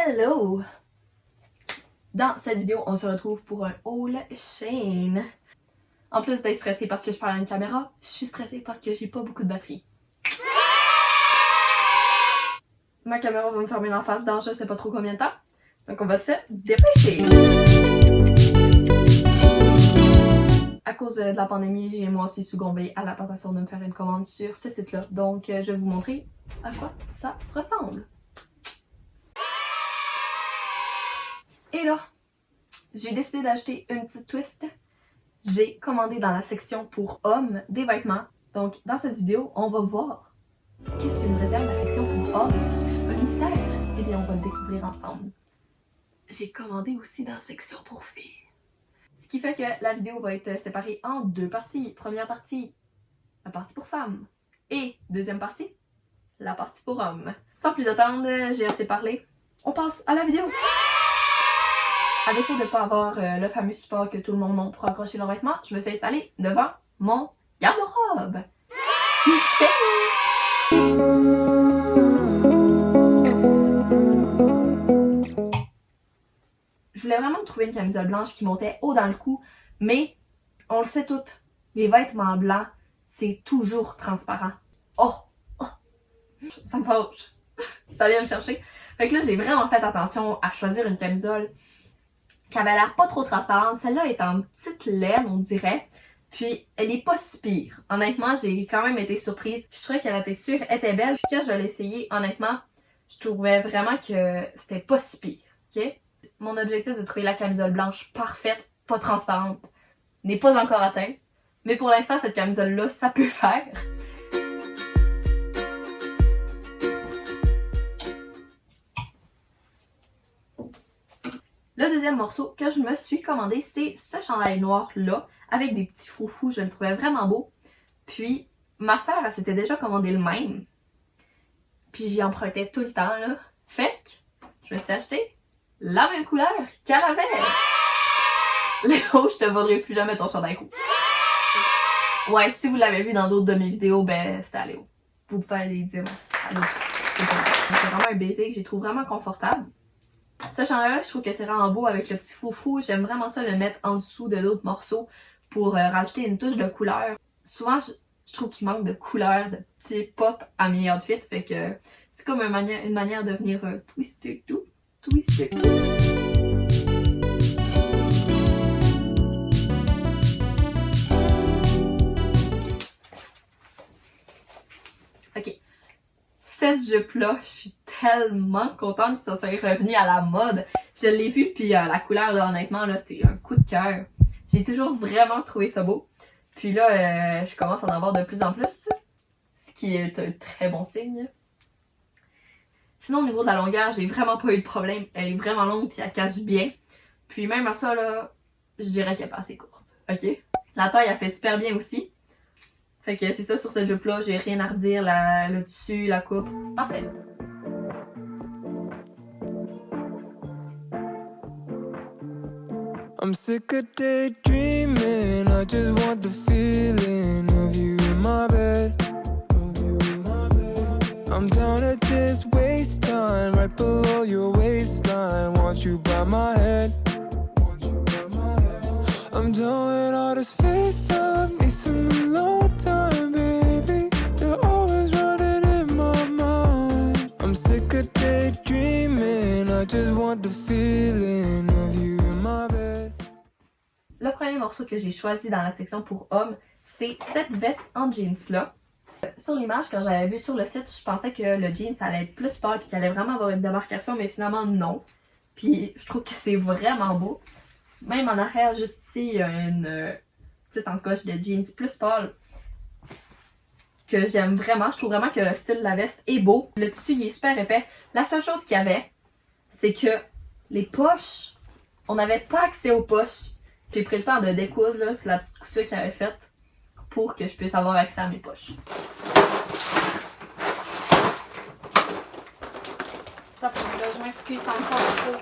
Hello! Dans cette vidéo, on se retrouve pour un haul Shein. En plus d'être stressée parce que je parle à une caméra, je suis stressée parce que j'ai pas beaucoup de batterie. Ma caméra va me fermer d'en face dans je sais pas trop combien de temps. Donc on va se dépêcher! À cause de la pandémie, j'ai moi aussi succombé à la tentation de me faire une commande sur ce site-là. Donc je vais vous montrer à quoi ça ressemble. Et là, j'ai décidé d'acheter une petite twist. J'ai commandé dans la section pour hommes des vêtements. Donc, dans cette vidéo, on va voir qu'est-ce que nous réserve la section pour hommes. Un mystère. Eh bien, on va le découvrir ensemble. J'ai commandé aussi dans la section pour filles. Ce qui fait que la vidéo va être séparée en deux parties. Première partie, la partie pour femmes. Et deuxième partie, la partie pour hommes. Sans plus attendre, j'ai assez parlé. On passe à la vidéo. À défaut de ne pas avoir le fameux support que tout le monde a pour accrocher leurs vêtements, je me suis installée devant mon garde-robe. Je voulais vraiment trouver une camisole blanche qui montait haut dans le cou, mais on le sait toutes, les vêtements blancs, c'est toujours transparent. Oh! Ça me fâche. Ça vient me chercher. Fait que là, j'ai vraiment fait attention à choisir une camisole qui avait l'air pas trop transparente. Celle-là est en petite laine, on dirait. Puis, elle est pas si pire. Honnêtement, j'ai quand même été surprise. Je trouvais que la texture était belle. Puis quand je l'ai essayé, honnêtement, je trouvais vraiment que c'était pas si pire. Ok? Mon objectif de trouver la camisole blanche parfaite, pas transparente, n'est pas encore atteint. Mais pour l'instant, cette camisole-là, ça peut faire. Le deuxième morceau que je me suis commandé, c'est ce chandail noir-là, avec des petits froufrous. Je le trouvais vraiment beau. Puis, ma sœur, elle s'était déjà commandé le même. Puis, j'y empruntais tout le temps, là. Fait que, je me suis acheté la même couleur qu'elle avait. Léo, je te voudrais plus jamais ton chandail roux. Ouais, si vous l'avez vu dans d'autres de mes vidéos, ben, c'était à Léo. Vous pouvez aller dire merci. C'est vraiment un basic, je le trouve vraiment confortable. Ce chandail-là, je trouve que c'est vraiment beau avec le petit foufou. J'aime vraiment ça le mettre en dessous de d'autres morceaux pour rajouter une touche de couleur. Souvent, je trouve qu'il manque de couleur, de petits pop à mes outfits. Fait que c'est comme une manière de venir twister tout. Ok. Cette jupe-là, je suis tellement contente que ça soit revenu à la mode. Je l'ai vu, puis la couleur, là, honnêtement, là, c'était un coup de cœur. J'ai toujours vraiment trouvé ça beau. Puis là, je commence à en avoir de plus en plus, ce qui est un très bon signe. Sinon, au niveau de la longueur, j'ai vraiment pas eu de problème. Elle est vraiment longue, puis elle cache bien. Puis même à ça, là, je dirais qu'elle est pas assez courte. Ok? La taille, elle fait super bien aussi. Fait que c'est ça sur cette jupe-là, j'ai rien à redire, le tissu, la coupe, parfait. I'm sick of daydreaming, I just want the feeling of you in my bed. I'm down to just waste time right below your waistline. Want you by my head. I'm done with all this FaceTime, need some alone time, baby. You're always running in my mind. I'm sick of daydreaming, I just want the feeling of you in my bed. Le premier morceau que j'ai choisi dans la section pour hommes, c'est cette veste en jeans là. Sur l'image, quand j'avais vu sur le site, je pensais que le jean ça allait être plus pâle et qu'il allait vraiment avoir une démarcation, mais finalement non. Puis je trouve que c'est vraiment beau. Même en arrière, juste ici, il y a une petite encoche de jeans plus pâle que j'aime vraiment. Je trouve vraiment que le style de la veste est beau. Le tissu, il est super épais. La seule chose qu'il y avait, c'est que les poches, on n'avait pas accès aux poches. J'ai pris le temps de découdre, là, c'est la petite couture qu'il avait faite pour que je puisse avoir accès à mes poches. Ça, je m'excuse encore.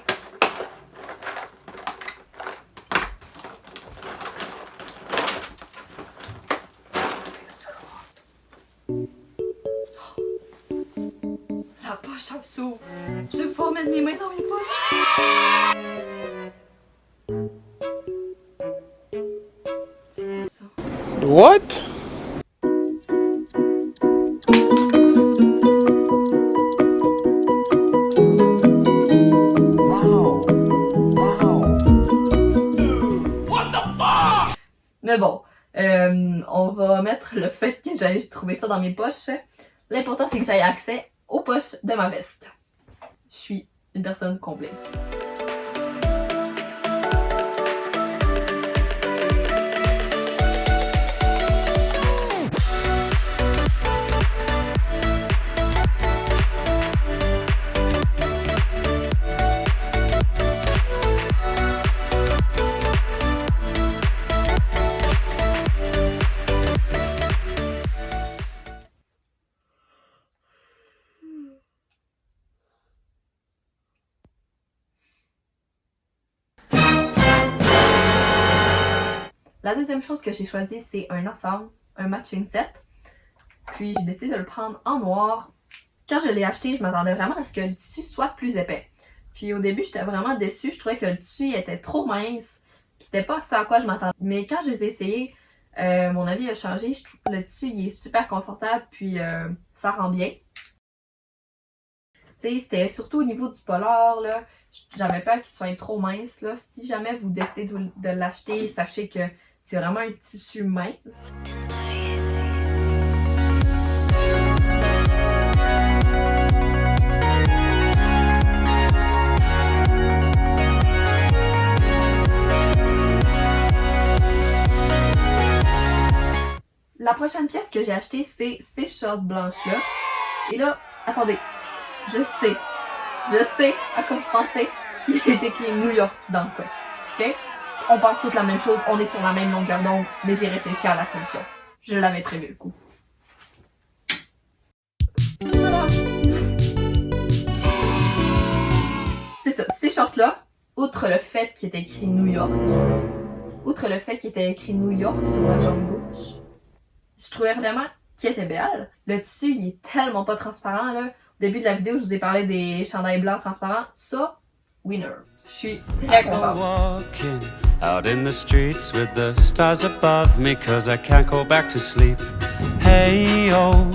La poche chambre s'ouvre. Je vais pouvoir mettre mes mains dans mes poches. C'est quoi ça? What? Mais bon, on va mettre le fait que j'aille trouver ça dans mes poches. L'important, c'est que j'aie accès aux poches de ma veste. Je suis une personne complète. La deuxième chose que j'ai choisi, c'est un ensemble, un matching set. Puis j'ai décidé de le prendre en noir. Quand je l'ai acheté, je m'attendais vraiment à ce que le tissu soit plus épais. Puis au début, j'étais vraiment déçue. Je trouvais que le tissu était trop mince. Puis c'était pas ce à quoi je m'attendais. Mais quand je les ai essayés, mon avis a changé. Je trouve que le tissu il est super confortable. Puis ça rend bien. Tu sais, c'était surtout au niveau du polar, là. J'avais peur qu'il soit trop mince, là. Si jamais vous décidez de l'acheter, sachez que c'est vraiment un tissu mince. La prochaine pièce que j'ai achetée, c'est ces shorts blanches-là. Et là, attendez, je sais à quoi vous pensez. Il est écrit New York dans le coin. OK? On pense toutes la même chose, on est sur la même longueur d'onde, mais j'ai réfléchi à la solution. Je l'avais prévu le coup. Voilà. C'est ça, ces shorts-là, outre le fait qu'il est écrit New York sur la jambe gauche, je trouvais vraiment qu'il était belle. Le tissu, il est tellement pas transparent, là. Au début de la vidéo, je vous ai parlé des chandails blancs transparents. Ça, winner. Je suis très contente. Walking out in the streets with the stars above me, 'cause I can't go back to sleep. Hey, oh,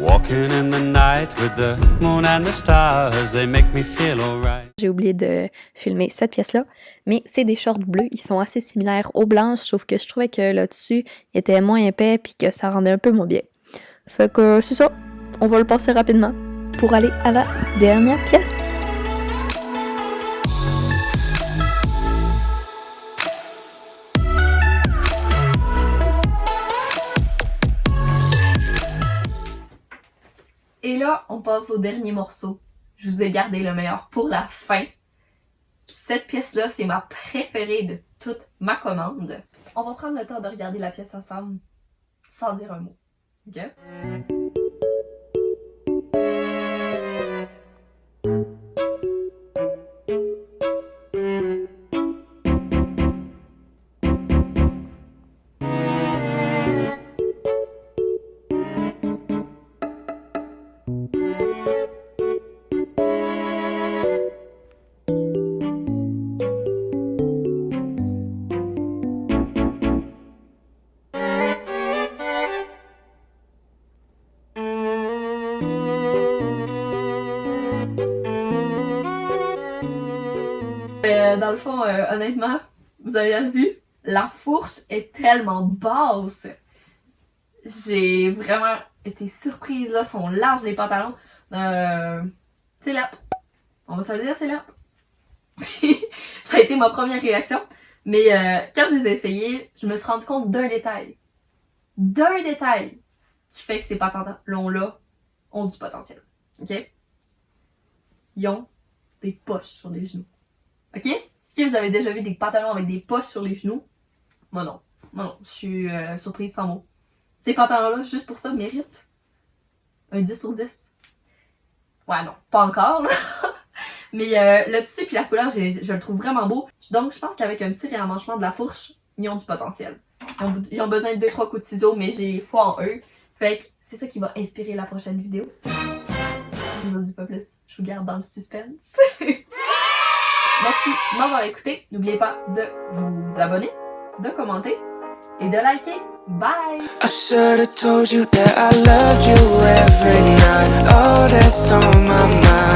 walking in the night with the moon and the stars, they make me feel alright. J'ai oublié de filmer cette pièce-là, mais c'est des shorts bleus. Ils sont assez similaires aux blanches, sauf que je trouvais que le dessus était moins épais puis que ça rendait un peu moins bien. Fait que c'est ça. On va le passer rapidement pour aller à la dernière pièce. Et là, on passe au dernier morceau. Je vous ai gardé le meilleur pour la fin. Cette pièce-là, c'est ma préférée de toute ma commande. On va prendre le temps de regarder la pièce ensemble sans dire un mot. OK? Dans le fond, honnêtement, vous avez vu, la fourche est tellement basse. J'ai vraiment été surprise, là, sont larges les pantalons. C'est laid. On va se le dire, c'est laid. Ça a été ma première réaction. Mais quand je les ai essayés, je me suis rendu compte d'un détail. D'un détail qui fait que ces pantalons-là ont du potentiel. OK? Ils ont des poches sur les genoux. OK? Si vous avez déjà vu des pantalons avec des poches sur les genoux, moi non. Je suis surprise sans mots. Ces pantalons-là, juste pour ça, méritent un 10 sur 10. Ouais, non, pas encore, là. Mais le tissu et la couleur, je le trouve vraiment beau. Donc, je pense qu'avec un petit réamanchement de la fourche, ils ont du potentiel. Ils ont besoin de 2-3 coups de ciseaux, mais j'ai foi en eux. Fait que c'est ça qui va inspirer la prochaine vidéo. vous en dis pas plus. Je vous garde dans le suspense. Merci de m'avoir écouté. N'oubliez pas de vous abonner, de commenter et de liker. Bye! I should've told you that I loved you every night. Oh, that's on my mind.